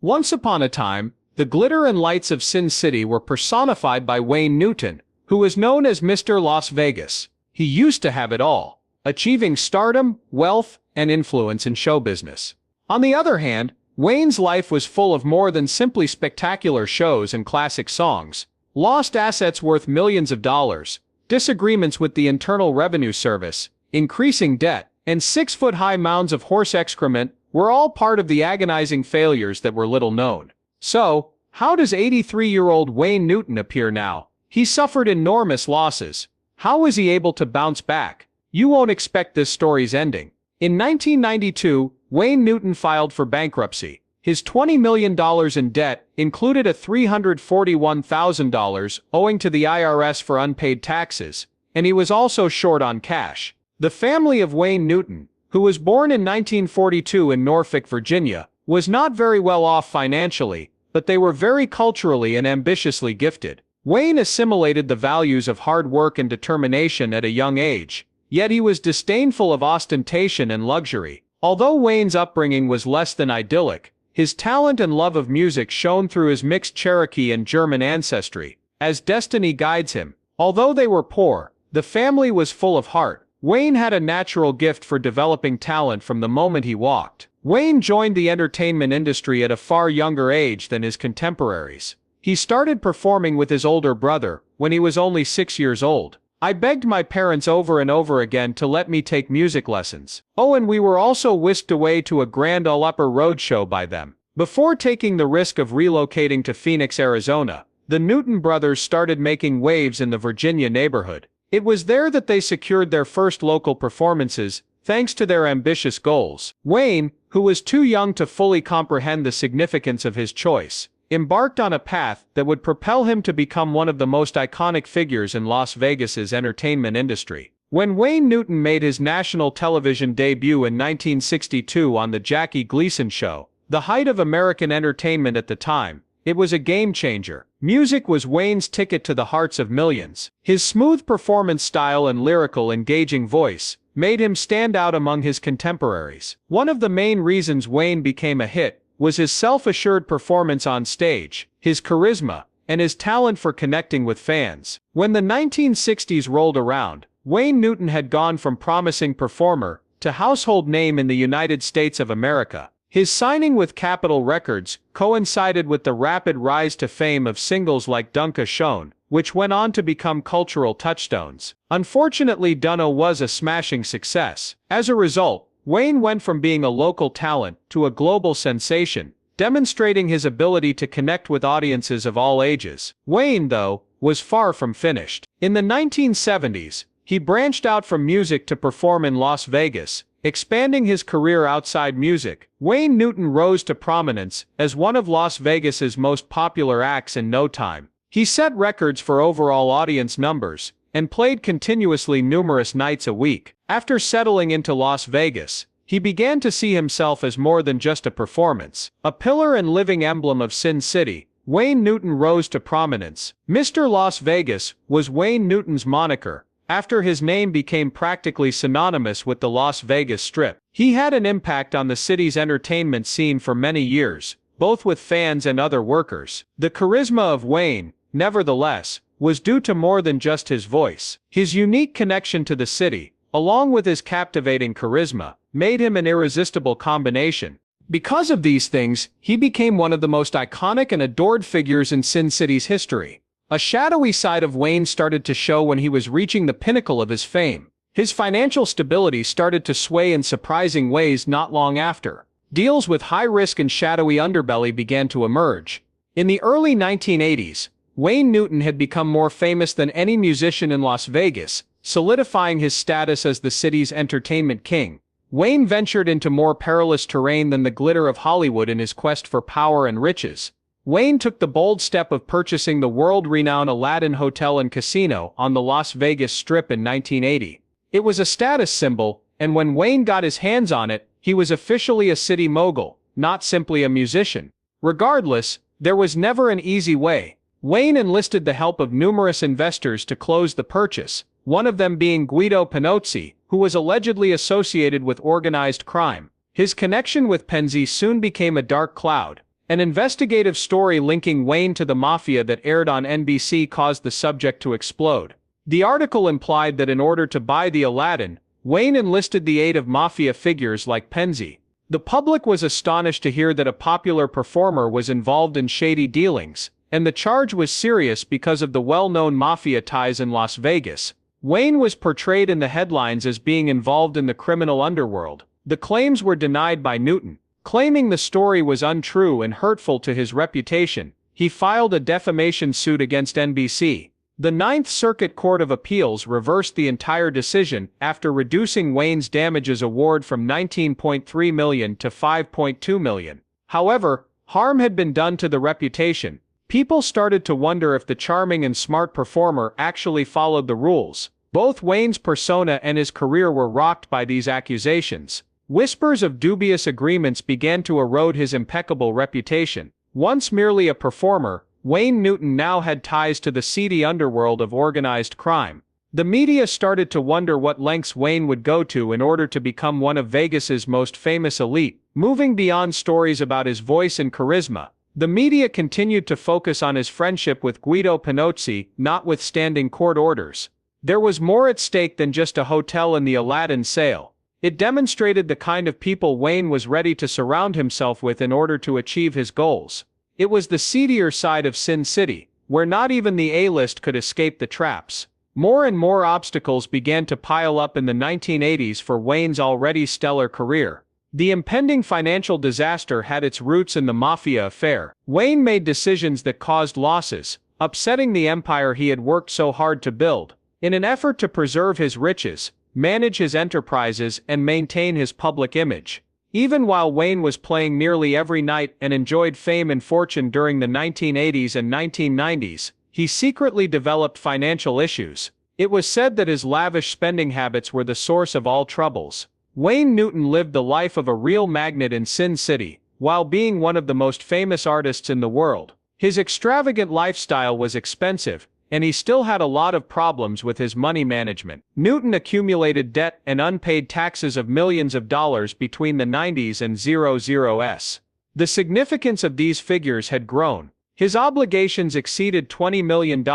Once upon a time, the glitter and lights of Sin City were personified by Wayne Newton, who was known as Mr. Las Vegas. He used to have it all, achieving stardom, wealth, and influence in show business. On the other hand, Wayne's life was full of more than simply spectacular shows and classic songs. Lost assets worth millions of dollars, disagreements with the Internal Revenue Service, increasing debt, and 6-foot-high mounds of horse excrement were all part of the agonizing failures that were little known. So, how does 83-year-old Wayne Newton appear now? He suffered enormous losses. How was he able to bounce back? You won't expect this story's ending. In 1992, Wayne Newton filed for bankruptcy. His $20 million in debt included a $341,000 owing to the IRS for unpaid taxes, and he was also short on cash. The family of Wayne Newton, who was born in 1942 in Norfolk, Virginia, was not very well off financially, but they were very culturally and ambitiously gifted. Wayne assimilated the values of hard work and determination at a young age, yet he was disdainful of ostentation and luxury. Although Wayne's upbringing was less than idyllic, his talent and love of music shone through his mixed Cherokee and German ancestry, as destiny guides him. Although they were poor, the family was full of heart. Wayne had a natural gift for developing talent from the moment he walked. Wayne joined the entertainment industry at a far younger age than his contemporaries. He started performing with his older brother when he was only 6 years old. I begged my parents over and over again to let me take music lessons. Oh, and we were also whisked away to a Grand Ole Opry roadshow by them. Before taking the risk of relocating to Phoenix, Arizona, the Newton brothers started making waves in the Virginia neighborhood. It was there that they secured their first local performances, thanks to their ambitious goals. Wayne, who was too young to fully comprehend the significance of his choice, embarked on a path that would propel him to become one of the most iconic figures in Las Vegas's entertainment industry. When Wayne Newton made his national television debut in 1962 on The Jackie Gleason Show, the height of American entertainment at the time, it was a game-changer. Music was Wayne's ticket to the hearts of millions. His smooth performance style and lyrical, engaging voice made him stand out among his contemporaries. One of the main reasons Wayne became a hit was his self-assured performance on stage, his charisma, and his talent for connecting with fans. When the 1960s rolled around, Wayne Newton had gone from promising performer to household name in the United States of America. His signing with Capitol Records coincided with the rapid rise to fame of singles like Dunca Shown, which went on to become cultural touchstones. Unfortunately, Dunno was a smashing success. As a result, Wayne went from being a local talent to a global sensation, demonstrating his ability to connect with audiences of all ages. Wayne, though, was far from finished. In the 1970s, he branched out from music to perform in Las Vegas, expanding his career outside music. Wayne Newton rose to prominence as one of Las Vegas's most popular acts in no time. He set records for overall audience numbers and played continuously numerous nights a week. After settling into Las Vegas, he began to see himself as more than just a performance. A pillar and living emblem of Sin City, Wayne Newton rose to prominence. Mr. Las Vegas was Wayne Newton's moniker, after his name became practically synonymous with the Las Vegas Strip. He had an impact on the city's entertainment scene for many years, both with fans and other workers. The charisma of Wayne, nevertheless, was due to more than just his voice. His unique connection to the city, along with his captivating charisma, made him an irresistible combination. Because of these things, he became one of the most iconic and adored figures in Sin City's history. A shadowy side of Wayne started to show when he was reaching the pinnacle of his fame. His financial stability started to sway in surprising ways not long after. Deals with high risk and shadowy underbelly began to emerge. In the early 1980s, Wayne Newton had become more famous than any musician in Las Vegas, solidifying his status as the city's entertainment king. Wayne ventured into more perilous terrain than the glitter of Hollywood in his quest for power and riches. Wayne took the bold step of purchasing the world-renowned Aladdin Hotel and Casino on the Las Vegas Strip in 1980. It was a status symbol, and when Wayne got his hands on it, he was officially a city mogul, not simply a musician. Regardless, there was never an easy way. Wayne enlisted the help of numerous investors to close the purchase, one of them being Guido Panozzi, who was allegedly associated with organized crime. His connection with Penzi soon became a dark cloud, An investigative story linking Wayne to the mafia that aired on NBC caused the subject to explode. The article implied that in order to buy the Aladdin, Wayne enlisted the aid of mafia figures like Penzi. The public was astonished to hear that a popular performer was involved in shady dealings, and the charge was serious because of the well-known mafia ties in Las Vegas. Wayne was portrayed in the headlines as being involved in the criminal underworld. The claims were denied by Newton. Claiming the story was untrue and hurtful to his reputation, he filed a defamation suit against NBC. The Ninth Circuit Court of Appeals reversed the entire decision after reducing Wayne's damages award from $19.3 million to $5.2 million. However, harm had been done to the reputation. People started to wonder if the charming and smart performer actually followed the rules. Both Wayne's persona and his career were rocked by these accusations. Whispers of dubious agreements began to erode his impeccable reputation. Once merely a performer, Wayne Newton now had ties to the seedy underworld of organized crime. The media started to wonder what lengths Wayne would go to in order to become one of Vegas's most famous elite. Moving beyond stories about his voice and charisma, the media continued to focus on his friendship with Guido Pinozzi, notwithstanding court orders. There was more at stake than just a hotel in the Aladdin sale. It demonstrated the kind of people Wayne was ready to surround himself with in order to achieve his goals. It was the seedier side of Sin City, where not even the A-list could escape the traps. More and more obstacles began to pile up in the 1980s for Wayne's already stellar career. The impending financial disaster had its roots in the mafia affair. Wayne made decisions that caused losses, upsetting the empire he had worked so hard to build. In an effort to preserve his riches, manage his enterprises, and maintain his public image. Even while Wayne was playing nearly every night and enjoyed fame and fortune during the 1980s and 1990s, he secretly developed financial issues. It was said that his lavish spending habits were the source of all troubles. Wayne Newton lived the life of a real magnate in Sin City, while being one of the most famous artists in the world. His extravagant lifestyle was expensive, and he still had a lot of problems with his money management. Newton accumulated debt and unpaid taxes of millions of dollars between the 90s and 00s. The significance of these figures had grown. His obligations exceeded $20 million,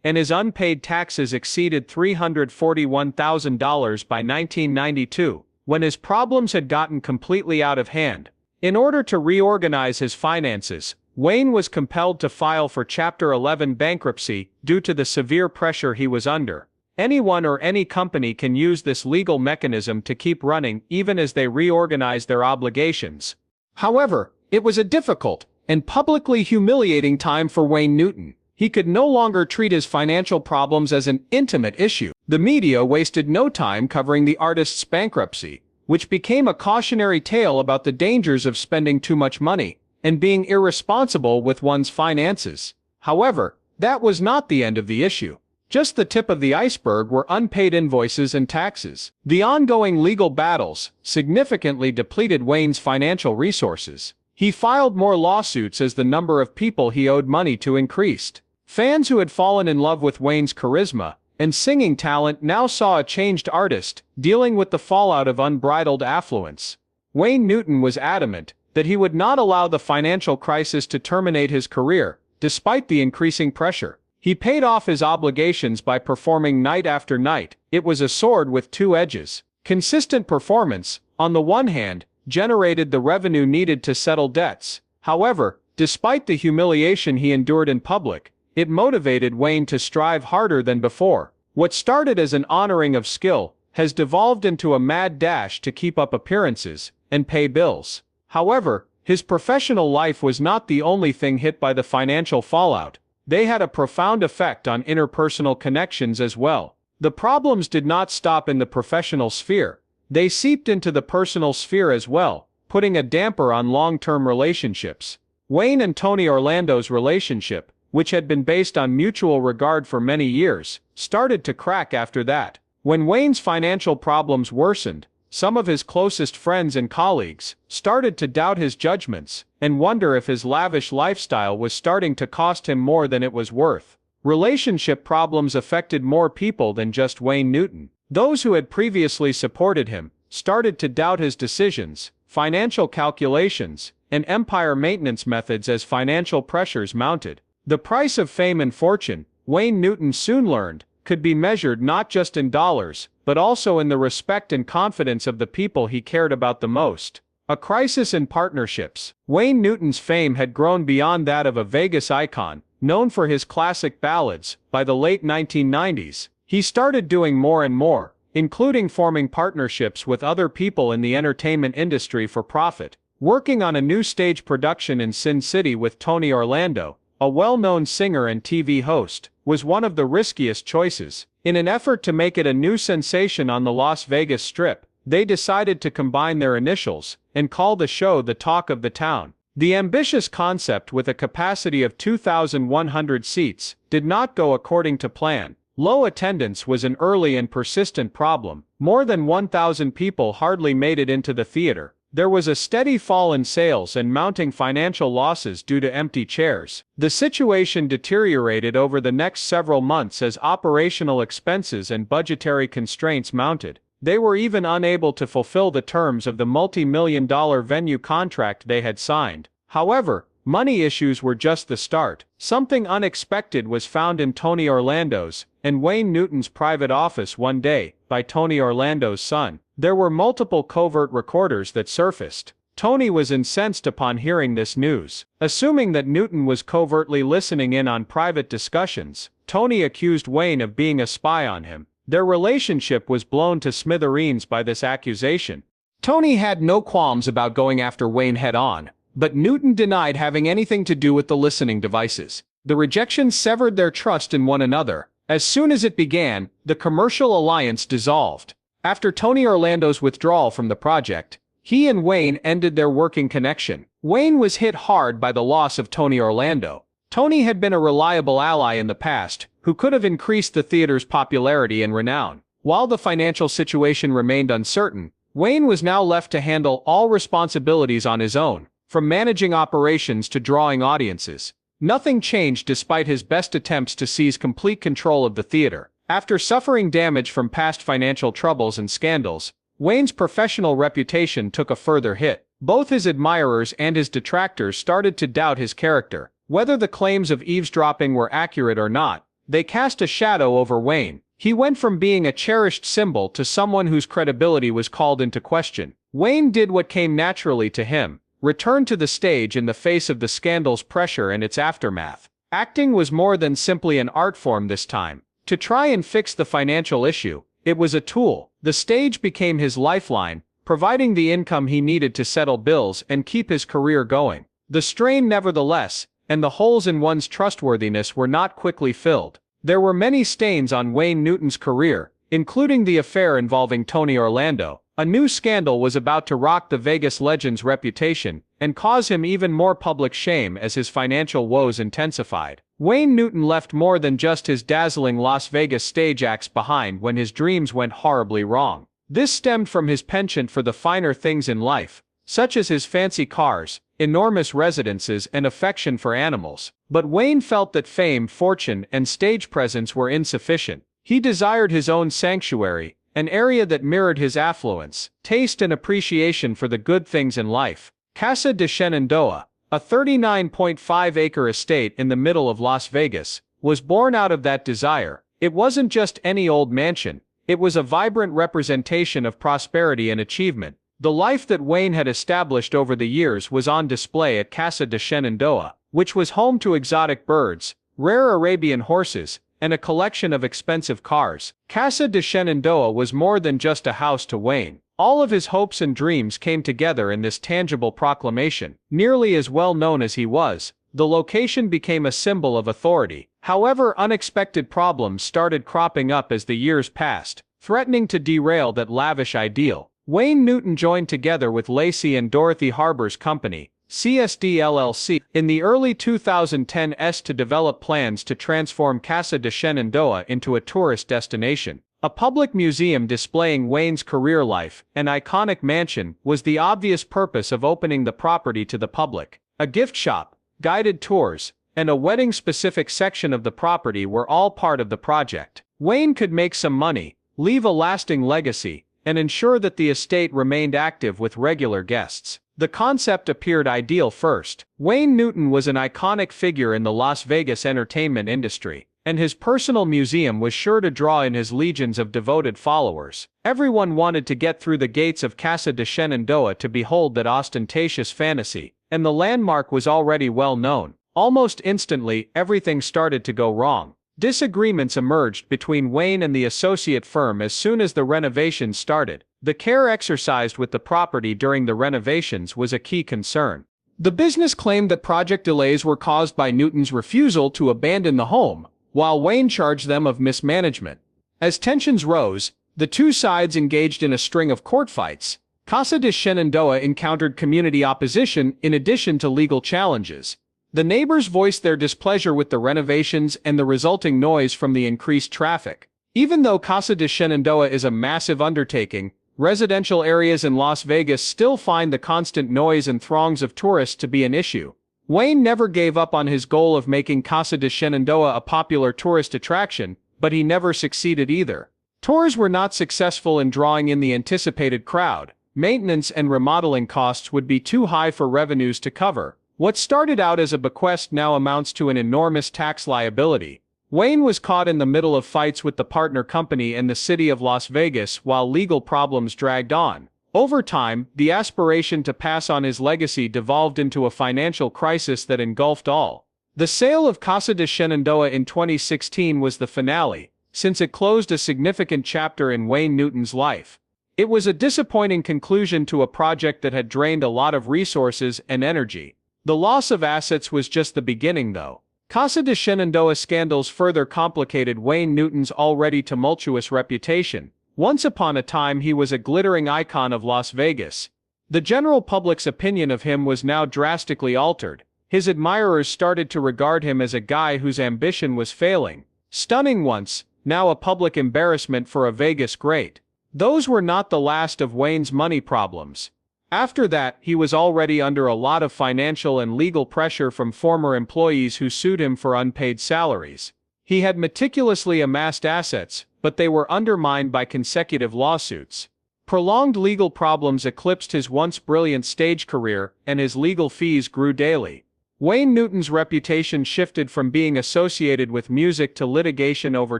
and his unpaid taxes exceeded $341,000 by 1992, when his problems had gotten completely out of hand. In order to reorganize his finances, Wayne was compelled to file for Chapter 11 bankruptcy due to the severe pressure he was under. Anyone or any company can use this legal mechanism to keep running even as they reorganize their obligations. However, it was a difficult and publicly humiliating time for Wayne Newton. He could no longer treat his financial problems as an intimate issue. The media wasted no time covering the artist's bankruptcy, which became a cautionary tale about the dangers of spending too much money and being irresponsible with one's finances. However, that was not the end of the issue. Just the tip of the iceberg were unpaid invoices and taxes. The ongoing legal battles significantly depleted Wayne's financial resources. He filed more lawsuits as the number of people he owed money to increased. Fans who had fallen in love with Wayne's charisma and singing talent now saw a changed artist dealing with the fallout of unbridled affluence. Wayne Newton was adamant that he would not allow the financial crisis to terminate his career, despite the increasing pressure. He paid off his obligations by performing night after night. It was a sword with two edges. Consistent performance, on the one hand, generated the revenue needed to settle debts. However, despite the humiliation he endured in public, it motivated Wayne to strive harder than before. What started as an honoring of skill has devolved into a mad dash to keep up appearances and pay bills. However, his professional life was not the only thing hit by the financial fallout. They had a profound effect on interpersonal connections as well. The problems did not stop in the professional sphere. They seeped into the personal sphere as well, putting a damper on long-term relationships. Wayne and Tony Orlando's relationship, which had been based on mutual regard for many years, started to crack after that. When Wayne's financial problems worsened, some of his closest friends and colleagues started to doubt his judgments and wonder if his lavish lifestyle was starting to cost him more than it was worth. Relationship problems affected more people than just Wayne Newton. Those who had previously supported him started to doubt his decisions, financial calculations, and empire maintenance methods as financial pressures mounted. The price of fame and fortune, Wayne Newton soon learned, could be measured not just in dollars, but also in the respect and confidence of the people he cared about the most. A crisis in partnerships. Wayne Newton's fame had grown beyond that of a Vegas icon, known for his classic ballads. By the late 1990s, he started doing more and more, including forming partnerships with other people in the entertainment industry for profit. Working on a new stage production in Sin City with Tony Orlando, a well-known singer and TV host, was one of the riskiest choices. In an effort to make it a new sensation on the Las Vegas Strip, they decided to combine their initials and call the show the Talk of the Town. The ambitious concept, with a capacity of 2,100 seats, did not go according to plan. Low attendance was an early and persistent problem. More than 1,000 people hardly made it into the theater. There was a steady fall in sales and mounting financial losses due to empty chairs. The situation deteriorated over the next several months as operational expenses and budgetary constraints mounted. They were even unable to fulfill the terms of the multi-million-dollar venue contract they had signed. However, money issues were just the start. Something unexpected was found in Tony Orlando's and Wayne Newton's private office one day, by Tony Orlando's son. There were multiple covert recorders that surfaced. Tony was incensed upon hearing this news. Assuming that Newton was covertly listening in on private discussions, Tony accused Wayne of being a spy on him. Their relationship was blown to smithereens by this accusation. Tony had no qualms about going after Wayne head-on, but Newton denied having anything to do with the listening devices. The rejection severed their trust in one another. As soon as it began, the commercial alliance dissolved. After Tony Orlando's withdrawal from the project, he and Wayne ended their working connection. Wayne was hit hard by the loss of Tony Orlando. Tony had been a reliable ally in the past, who could have increased the theater's popularity and renown. While the financial situation remained uncertain, Wayne was now left to handle all responsibilities on his own, from managing operations to drawing audiences. Nothing changed despite his best attempts to seize complete control of the theater. After suffering damage from past financial troubles and scandals, Wayne's professional reputation took a further hit. Both his admirers and his detractors started to doubt his character. Whether the claims of eavesdropping were accurate or not, they cast a shadow over Wayne. He went from being a cherished symbol to someone whose credibility was called into question. Wayne did what came naturally to him: returned to the stage in the face of the scandal's pressure and its aftermath. Acting was more than simply an art form this time. To try and fix the financial issue, it was a tool. The stage became his lifeline, providing the income he needed to settle bills and keep his career going. The strain, nevertheless, and the holes in one's trustworthiness were not quickly filled. There were many stains on Wayne Newton's career, including the affair involving Tony Orlando. A new scandal was about to rock the Vegas legend's reputation and cause him even more public shame as his financial woes intensified. Wayne Newton left more than just his dazzling Las Vegas stage acts behind when his dreams went horribly wrong. This stemmed from his penchant for the finer things in life, such as his fancy cars, enormous residences, and affection for animals. But Wayne felt that fame, fortune, and stage presence were insufficient. He desired his own sanctuary, an area that mirrored his affluence, taste, and appreciation for the good things in life. Casa de Shenandoah, a 39.5-acre estate in the middle of Las Vegas, was born out of that desire. It wasn't just any old mansion. It was a vibrant representation of prosperity and achievement. The life that Wayne had established over the years was on display at Casa de Shenandoah, which was home to exotic birds, rare Arabian horses, and a collection of expensive cars. Casa de Shenandoah was more than just a house to Wayne. All of his hopes and dreams came together in this tangible proclamation. Nearly as well known as he was, the location became a symbol of authority. However, unexpected problems started cropping up as the years passed, threatening to derail that lavish ideal. Wayne Newton joined together with Lacey and Dorothy Harbour's company, CSD LLC, in the early 2010s to develop plans to transform Casa de Shenandoah into a tourist destination. A public museum displaying Wayne's career life, an iconic mansion, was the obvious purpose of opening the property to the public. A gift shop, guided tours, and a wedding-specific section of the property were all part of the project. Wayne could make some money, leave a lasting legacy, and ensure that the estate remained active with regular guests. The concept appeared ideal first. Wayne Newton was an iconic figure in the Las Vegas entertainment industry, and his personal museum was sure to draw in his legions of devoted followers. Everyone wanted to get through the gates of Casa de Shenandoah to behold that ostentatious fantasy, and the landmark was already well known. Almost instantly, everything started to go wrong. Disagreements emerged between Wayne and the associate firm as soon as the renovations started. The care exercised with the property during the renovations was a key concern. The business claimed that project delays were caused by Newton's refusal to abandon the home, while Wayne charged them of mismanagement. As tensions rose, the two sides engaged in a string of court fights. Casa de Shenandoah encountered community opposition in addition to legal challenges. The neighbors voiced their displeasure with the renovations and the resulting noise from the increased traffic. Even though Casa de Shenandoah is a massive undertaking, residential areas in Las Vegas still find the constant noise and throngs of tourists to be an issue. Wayne never gave up on his goal of making Casa de Shenandoah a popular tourist attraction, but he never succeeded either. Tours were not successful in drawing in the anticipated crowd. Maintenance and remodeling costs would be too high for revenues to cover. What started out as a bequest now amounts to an enormous tax liability. Wayne was caught in the middle of fights with the partner company and the city of Las Vegas while legal problems dragged on. Over time, the aspiration to pass on his legacy devolved into a financial crisis that engulfed all. The sale of Casa de Shenandoah in 2016 was the finale, since it closed a significant chapter in Wayne Newton's life. It was a disappointing conclusion to a project that had drained a lot of resources and energy. The loss of assets was just the beginning though. Casa de Shenandoah scandals further complicated Wayne Newton's already tumultuous reputation. Once upon a time he was a glittering icon of Las Vegas. The general public's opinion of him was now drastically altered. His admirers started to regard him as a guy whose ambition was failing. Stunning once, now a public embarrassment for a Vegas great. Those were not the last of Wayne's money problems. After that, he was already under a lot of financial and legal pressure from former employees who sued him for unpaid salaries. He had meticulously amassed assets, but they were undermined by consecutive lawsuits. Prolonged legal problems eclipsed his once brilliant stage career, and his legal fees grew daily. Wayne Newton's reputation shifted from being associated with music to litigation over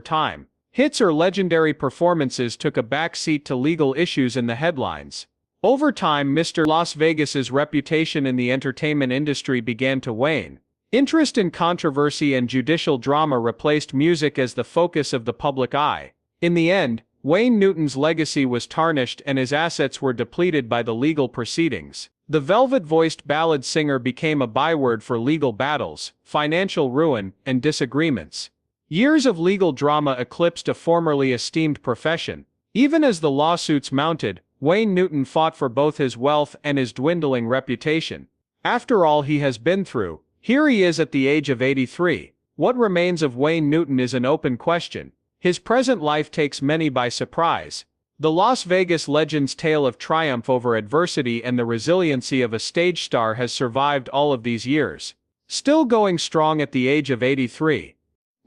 time. Hits or legendary performances took a back seat to legal issues in the headlines. Over time, Mr. Las Vegas's reputation in the entertainment industry began to wane. Interest in controversy and judicial drama replaced music as the focus of the public eye. In the end, Wayne Newton's legacy was tarnished and his assets were depleted by the legal proceedings. The velvet-voiced ballad singer became a byword for legal battles, financial ruin, and disagreements. Years of legal drama eclipsed a formerly esteemed profession. Even as the lawsuits mounted, Wayne Newton fought for both his wealth and his dwindling reputation. After all he has been through, here he is at the age of 83. What remains of Wayne Newton is an open question. His present life takes many by surprise. The Las Vegas legend's tale of triumph over adversity and the resiliency of a stage star has survived all of these years. Still going strong at the age of 83.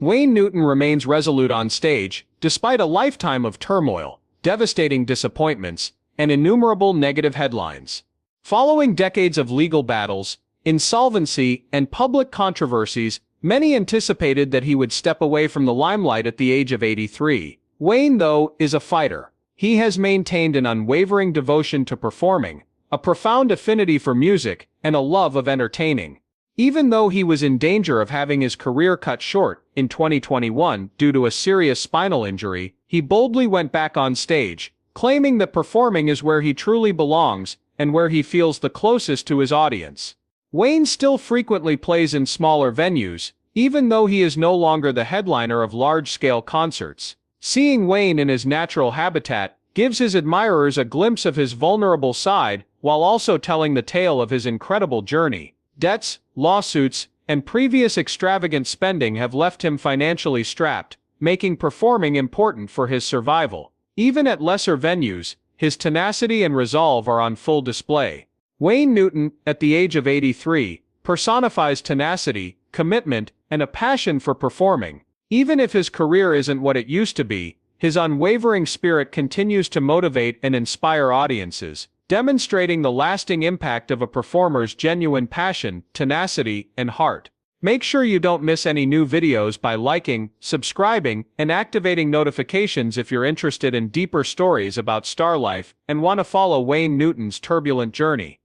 Wayne Newton remains resolute on stage, despite a lifetime of turmoil, devastating disappointments, and innumerable negative headlines. Following decades of legal battles, insolvency, and public controversies, many anticipated that he would step away from the limelight at the age of 83. Wayne, though, is a fighter. He has maintained an unwavering devotion to performing, a profound affinity for music, and a love of entertaining. Even though he was in danger of having his career cut short in 2021 due to a serious spinal injury, he boldly went back on stage, claiming that performing is where he truly belongs and where he feels the closest to his audience. Wayne still frequently plays in smaller venues, even though he is no longer the headliner of large-scale concerts. Seeing Wayne in his natural habitat gives his admirers a glimpse of his vulnerable side, while also telling the tale of his incredible journey. Debts, lawsuits, and previous extravagant spending have left him financially strapped, making performing important for his survival. Even at lesser venues, his tenacity and resolve are on full display. Wayne Newton, at the age of 83, personifies tenacity, commitment, and a passion for performing. Even if his career isn't what it used to be, his unwavering spirit continues to motivate and inspire audiences. demonstrating the lasting impact of a performer's genuine passion, tenacity, and heart. Make sure you don't miss any new videos by liking, subscribing, and activating notifications if you're interested in deeper stories about star life and want to follow Wayne Newton's turbulent journey.